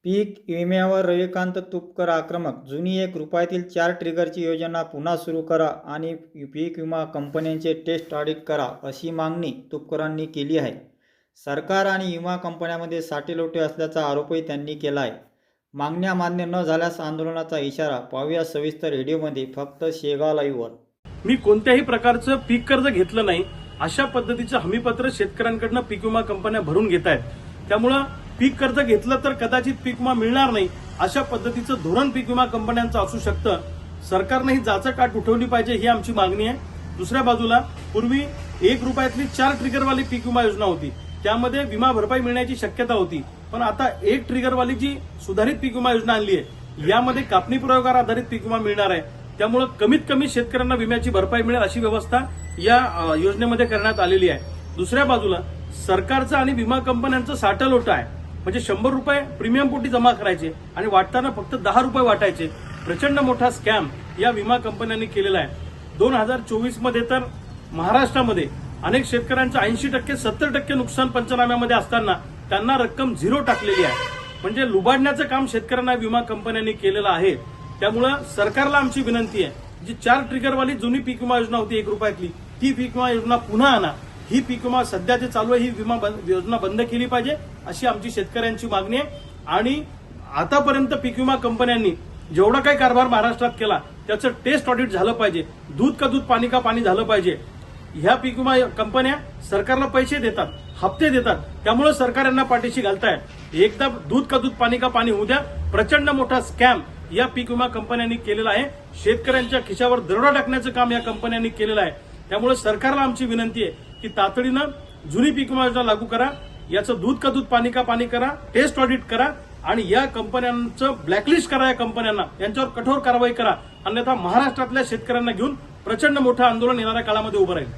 पीक विम्यावर रविकांत तुपकर आक्रमक. जुनी ₹1 4 ट्रिगरची योजना पुन्हा सुरू करा आणि पीक विमा कंपन्यांचे टेस्ट ऑडिट करा, अशी मागणी तुपकरांनी केली आहे. सरकार आणि विमा कंपन्यांमध्ये साटेलोटे असल्याचा आरोपही त्यांनी केला आहे. मागण्या मान्य न झाल्यास आंदोलनाचा इशारा. पाहूया सविस्तर व्हिडिओमध्ये फक्त शेगाव लाईव्हवर. मी कोणत्याही प्रकारचं पीक कर्ज घेतलं नाही, अशा पद्धतीचं हमीपत्र शेतकऱ्यांकडून पीक विमा कंपन्या भरून घेत आहेत. त्यामुळं पीक कर्ज घेतलं तर कदाचित पीक विमा मिळणार नाही, अशा पद्धतीचं धोरण पीक विमा कंपन्यांचं असू शकतं. सरकारने ही जाचकाट उठवली पाहिजे, ही आमची मागणी आहे. दुसऱ्या बाजूला पूर्वी ₹1 4 ट्रिगरवाली पीक विमा योजना होती, त्यामध्ये विमा भरपाई मिळण्याची शक्यता होती. पण आता 1 ट्रिगरवाली जी सुधारित पीक विमा योजना आणली आहे, यामध्ये कापणी प्रयोगावर आधारित पीक विमा मिळणार आहे. त्यामुळे कमीत कमी शेतकऱ्यांना विम्याची भरपाई मिळेल अशी व्यवस्था या योजनेमध्ये करण्यात आलेली आहे. दुसऱ्या बाजूला सरकारचं आणि विमा कंपन्यांचं साठलोट आहे. म्हणजे ₹100 प्रीमियम पोटी जमा करायचे आणि वाटताना फक्त ₹10 वाटायचे. प्रचंड मोठा स्कॅम या विमा कंपन्यांनी केलेला आहे. 2024 मध्ये तर महाराष्ट्रामध्ये अनेक शेतकऱ्यांचं 80% 70% नुकसान पंचनाम्यामध्ये असताना त्यांना रक्कम 0 टाकलेली आहे. म्हणजे लुबाडण्याचं काम शेतकऱ्यांना विमा कंपन्यांनी केलेलं आहे. त्यामुळं सरकारला आमची विनंती आहे, जी 4 ट्रिगरवाली जुनी पीक विमा योजना होती ₹1 ती पीक विमा योजना पुन्हा आणा. ही पीक विमा सध्या जे चालू आहे, ही विमा योजना बंद केली पाहिजे, अशी आमची शेतकऱ्यांची मागणी आहे. आणि आतापर्यंत पीक विमा कंपन्यांनी जेवढा काही कारभार महाराष्ट्रात केला, त्याचं टेस्ट ऑडिट झालं पाहिजे. दूध का दूध पाणी का पाणी झालं पाहिजे. ह्या पीक विमा कंपन्या सरकारला पैसे देतात, हप्ते देतात, त्यामुळे सरकार यांना पाठीशी घालताय. एकदा दूध का दूध पाणी का पाणी होऊ द्या. प्रचंड मोठा स्कॅम या पीक विमा कंपन्यांनी केलेला आहे. शेतकऱ्यांच्या खिशावर दरोडा टाकण्याचं काम या कंपन्यांनी केलेलं आहे. त्यामुळे सरकारला आमची विनंती आहे की तातडीनं जुनी पीक विमा योजना लागू करा, याचं दूध का दूध पाणी का पाणी करा, टेस्ट ऑडिट करा आणि या कंपन्यांचं ब्लॅकलिस्ट करा. या कंपन्यांना यांच्यावर कठोर कारवाई करा, अन्यथा महाराष्ट्रातल्या शेतकऱ्यांना घेऊन प्रचंड मोठं आंदोलन येणाऱ्या काळामध्ये उभं राहील.